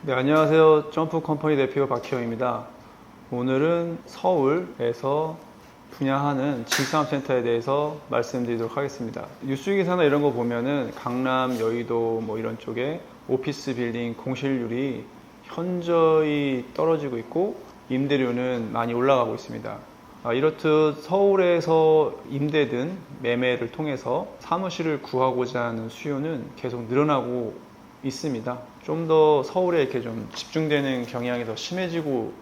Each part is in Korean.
네, 안녕하세요. 점프 컴퍼니 대표 박희영입니다. 오늘은 서울에서 분양하는 G3센터에 대해서 말씀드리도록 하겠습니다. 뉴스 기사나 이런 거 보면은 강남, 여의도 뭐 이런 쪽에 오피스 빌딩 공실률이 현저히 떨어지고 있고 임대료는 많이 올라가고 있습니다. 이렇듯 서울에서 임대든 매매를 통해서 사무실을 구하고자 하는 수요는 계속 늘어나고 있습니다. 좀 더 서울에 이렇게 좀 집중되는 경향이 더 심해지고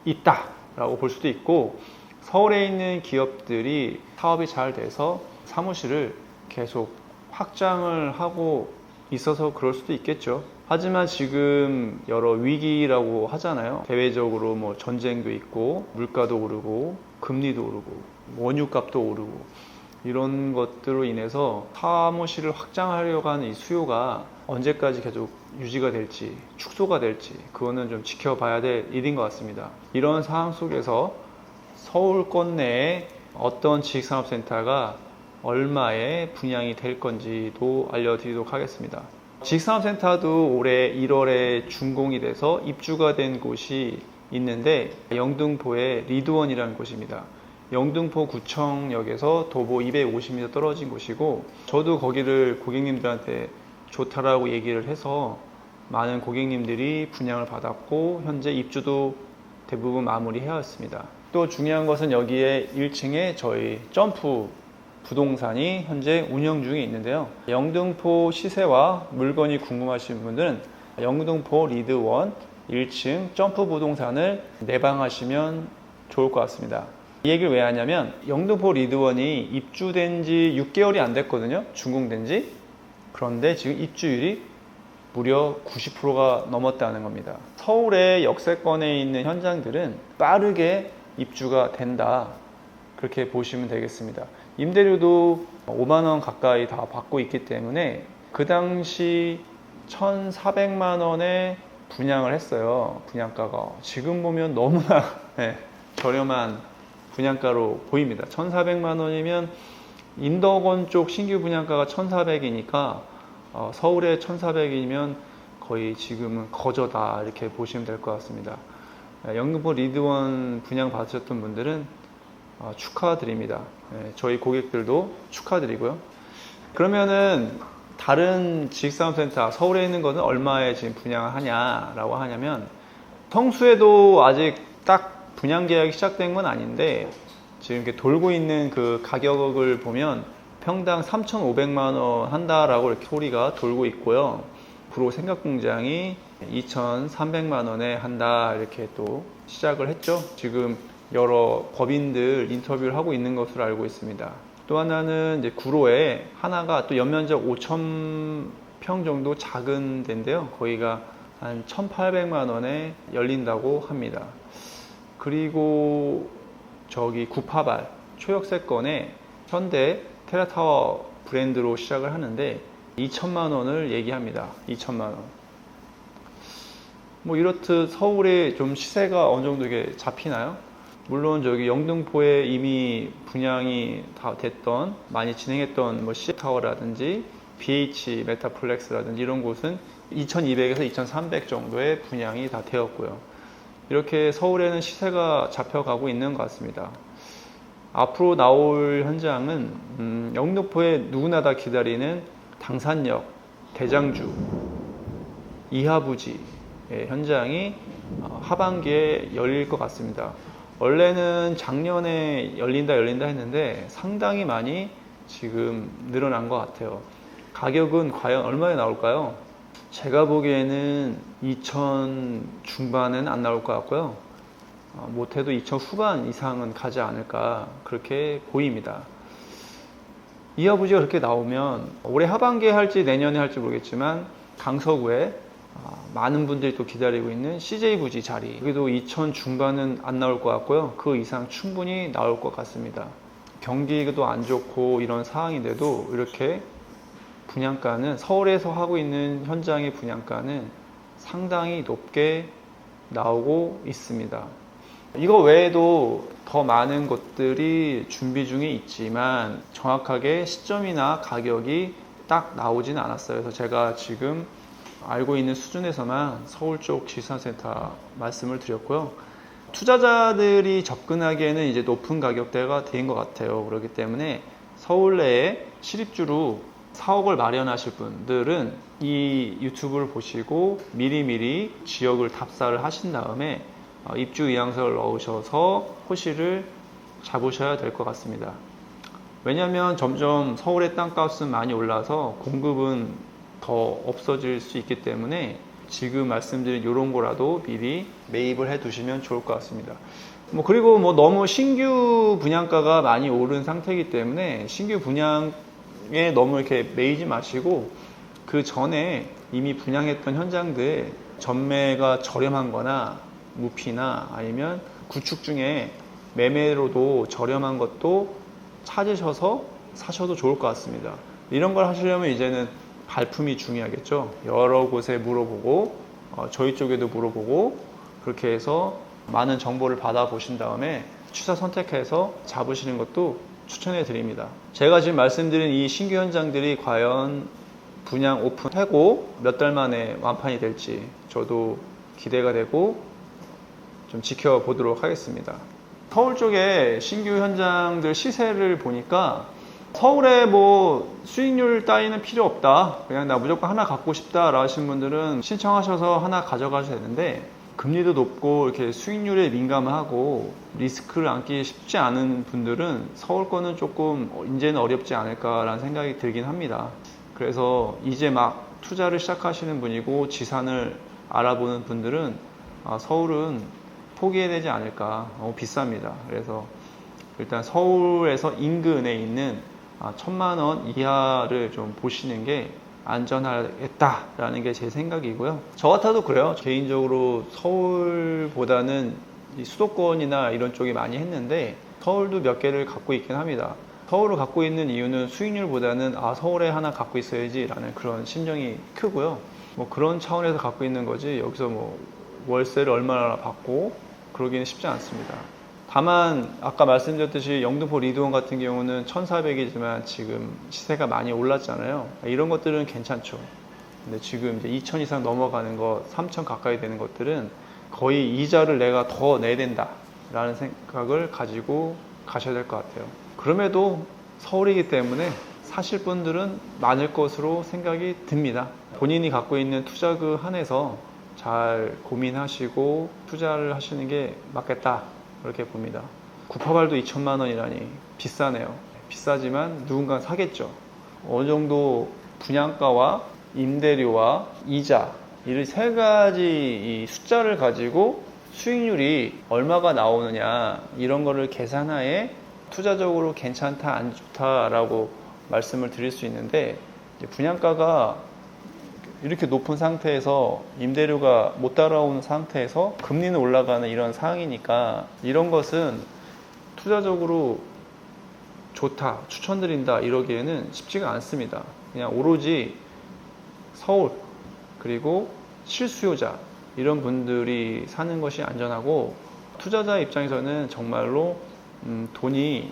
있다라고 볼 수도 있고, 서울에 있는 기업들이 사업이 잘 돼서 사무실을 계속 확장을 하고 있어서 그럴 수도 있겠죠. 하지만 지금 여러 위기라고 하잖아요. 대외적으로 뭐 전쟁도 있고, 물가도 오르고, 금리도 오르고, 원유값도 오르고, 이런 것들로 인해서 사무실을 확장하려고 하는 이 수요가 언제까지 계속 유지가 될지, 축소가 될지, 그거는 좀 지켜봐야 될 일인 것 같습니다. 이런 상황 속에서 서울권 내에 어떤 지식산업센터가 얼마에 분양이 될 건지도 알려드리도록 하겠습니다. 지식산업센터도 올해 1월에 준공이 돼서 입주가 된 곳이 있는데, 영등포의 리드원이라는 곳입니다. 영등포 구청역에서 도보 250m 떨어진 곳이고, 저도 거기를 고객님들한테 좋다라고 얘기를 해서 많은 고객님들이 분양을 받았고 현재 입주도 대부분 마무리해왔습니다. 또 중요한 것은 여기에 1층에 저희 점프 부동산이 현재 운영 중에 있는데요. 영등포 시세와 물건이 궁금하신 분들은 영등포 리드원 1층 점프 부동산을 내방하시면 좋을 것 같습니다. 이 얘기를 왜 하냐면, 영등포 리드원이 입주된 지 6개월이 안 됐거든요. 준공된 지. 그런데 지금 입주율이 무려 90%가 넘었다는 겁니다. 서울의 역세권에 있는 현장들은 빠르게 입주가 된다, 그렇게 보시면 되겠습니다. 임대료도 5만 원 가까이 다 받고 있기 때문에 그 당시 1,400만 원에 분양을 했어요. 분양가가 지금 보면 너무나 저렴한 분양가로 보입니다. 1,400만 원이면 인덕원 쪽 신규 분양가가 1,400이니까 서울에 1,400이면 거의 지금은 거저다, 이렇게 보시면 될 것 같습니다. 영등포 리드원 분양 받으셨던 분들은 축하드립니다. 저희 고객들도 축하드리고요. 그러면은 다른 지식산업센터 서울에 있는 거는 얼마에 지금 분양을 하냐라고 하냐면, 성수에도 아직 딱 분양 계약이 시작된 건 아닌데 지금 이렇게 돌고 있는 그 가격을 보면 평당 3,500만 원 한다라고 이렇게 소리가 돌고 있고요. 그리고 생각공장이 2,300만 원에 한다, 이렇게 또 시작을 했죠. 지금 여러 법인들 인터뷰를 하고 있는 것으로 알고 있습니다. 또 하나는 이제 구로에 하나가 또 연면적 5,000평 정도 작은 데인데요. 거기가 한 1,800만 원에 열린다고 합니다. 그리고 저기 구파발 초역세권에 현대 테라타워 브랜드로 시작을 하는데 2천만 원을 얘기합니다. 2천만 원. 뭐 이렇듯 서울에 좀 시세가 어느 정도 이게 잡히나요? 물론 저기 영등포에 이미 분양이 다 됐던, 많이 진행했던 뭐 CF타워라든지 BH 메타플렉스라든지 이런 곳은 2,200에서 2,300 정도의 분양이 다 되었고요. 이렇게 서울에는 시세가 잡혀가고 있는 것 같습니다. 앞으로 나올 현장은 영등포에 누구나 다 기다리는 당산역, 대장주, 이하부지 현장이 하반기에 열릴 것 같습니다. 원래는 작년에 열린다 했는데 상당히 많이 지금 늘어난 것 같아요. 가격은 과연 얼마에 나올까요? 제가 보기에는 2천 중반은 안 나올 것 같고요. 못해도 2천 후반 이상은 가지 않을까, 그렇게 보입니다. 이하부지가 그렇게 나오면 올해 하반기에 할지 내년에 할지 모르겠지만, 강서구에 많은 분들이 또 기다리고 있는 CJ부지 자리, 여기도 2천 중반은 안 나올 것 같고요. 그 이상 충분히 나올 것 같습니다. 경기도 안 좋고 이런 상황인데도 이렇게 분양가는, 서울에서 하고 있는 현장의 분양가는 상당히 높게 나오고 있습니다. 이거 외에도 더 많은 것들이 준비 중에 있지만 정확하게 시점이나 가격이 딱 나오지는 않았어요. 그래서 제가 지금 알고 있는 수준에서만 서울 쪽 지산센터 말씀을 드렸고요. 투자자들이 접근하기에는 이제 높은 가격대가 된 것 같아요. 그렇기 때문에 서울 내에 실입주로 사옥을 마련하실 분들은 이 유튜브를 보시고 미리미리 지역을 답사를 하신 다음에 입주 의향서를 넣으셔서 호실을 잡으셔야 될 것 같습니다. 왜냐하면 점점 서울의 땅값은 많이 올라서 공급은 더 없어질 수 있기 때문에 지금 말씀드린 이런 거라도 미리 매입을 해 두시면 좋을 것 같습니다. 그리고 너무 신규 분양가가 많이 오른 상태이기 때문에 신규 분양에 너무 이렇게 매이지 마시고 그 전에 이미 분양했던 현장들 전매가 저렴한 거나 무피나 아니면 구축 중에 매매로도 저렴한 것도 찾으셔서 사셔도 좋을 것 같습니다. 이런 걸 하시려면 이제는 발품이 중요하겠죠. 여러 곳에 물어보고 저희 쪽에도 물어보고 그렇게 해서 많은 정보를 받아보신 다음에 취사 선택해서 잡으시는 것도 추천해 드립니다. 제가 지금 말씀드린 이 신규 현장들이 과연 분양 오픈하고 몇 달 만에 완판이 될지 저도 기대가 되고 좀 지켜보도록 하겠습니다. 서울 쪽에 신규 현장들 시세를 보니까 서울에 수익률 따위는 필요 없다, 그냥 나 무조건 하나 갖고 싶다 라 하시는 분들은 신청하셔서 하나 가져가셔도 되는데, 금리도 높고 이렇게 수익률에 민감하고 리스크를 안기 쉽지 않은 분들은 서울 거는 조금 이제는 어렵지 않을까라는 생각이 들긴 합니다. 그래서 이제 막 투자를 시작하시는 분이고 지산을 알아보는 분들은 서울은 포기해야 되지 않을까, 너무 비쌉니다. 그래서 일단 서울에서 인근에 있는 1,000만 원 이하를 좀 보시는 게 안전하겠다라는 게 제 생각이고요. 저 같아도 그래요. 개인적으로 서울보다는 이 수도권이나 이런 쪽이 많이 했는데 서울도 몇 개를 갖고 있긴 합니다. 서울을 갖고 있는 이유는 수익률보다는 서울에 하나 갖고 있어야지 라는 그런 심정이 크고요. 그런 차원에서 갖고 있는 거지 여기서 월세를 얼마나 받고 그러기는 쉽지 않습니다. 다만 아까 말씀드렸듯이 영등포 리드원 같은 경우는 1,400이지만 지금 시세가 많이 올랐잖아요. 이런 것들은 괜찮죠. 근데 지금 이제 2,000 이상 넘어가는 거, 3,000 가까이 되는 것들은 거의 이자를 내가 더 내야 된다 라는 생각을 가지고 가셔야 될 것 같아요. 그럼에도 서울이기 때문에 사실 분들은 많을 것으로 생각이 듭니다. 본인이 갖고 있는 투자금 한에서 잘 고민하시고 투자를 하시는 게 맞겠다, 그렇게 봅니다. 구파발도 2,000만 원이라니 비싸네요. 비싸지만 누군가 사겠죠. 어느 정도 분양가와 임대료와 이자, 이 세 가지 이 숫자를 가지고 수익률이 얼마가 나오느냐, 이런 거를 계산하에 투자적으로 괜찮다 안 좋다라고 말씀을 드릴 수 있는데, 분양가가 이렇게 높은 상태에서 임대료가 못 따라오는 상태에서 금리는 올라가는 이런 상황이니까 이런 것은 투자적으로 좋다, 추천드린다 이러기에는 쉽지가 않습니다. 그냥 오로지 서울 그리고 실수요자 이런 분들이 사는 것이 안전하고, 투자자 입장에서는 정말로 돈이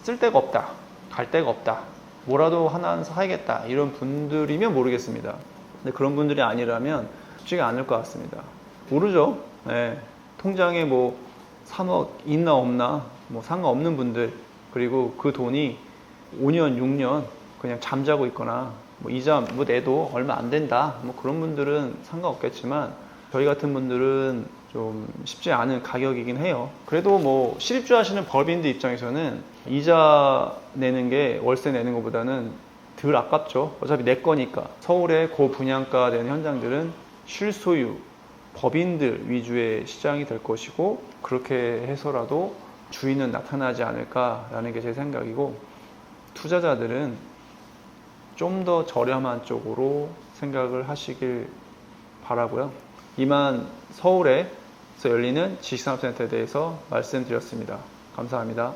쓸 데가 없다, 갈 데가 없다, 뭐라도 하나 사야겠다 이런 분들이면 모르겠습니다. 근데 그런 분들이 아니라면 쉽지가 않을 것 같습니다. 모르죠. 네. 통장에 3억 있나 없나 상관없는 분들, 그리고 그 돈이 5년 6년 그냥 잠자고 있거나 이자 내도 얼마 안 된다 그런 분들은 상관없겠지만, 저희 같은 분들은 좀 쉽지 않은 가격이긴 해요. 그래도 실입주 하시는 법인들 입장에서는 이자 내는 게 월세 내는 것보다는 덜 아깝죠. 어차피 내 거니까. 서울의 고분양가 되는 현장들은 실소유 법인들 위주의 시장이 될 것이고, 그렇게 해서라도 주인은 나타나지 않을까라는 게 제 생각이고, 투자자들은 좀 더 저렴한 쪽으로 생각을 하시길 바라고요. 이만 서울에서 열리는 지식산업센터에 대해서 말씀드렸습니다. 감사합니다.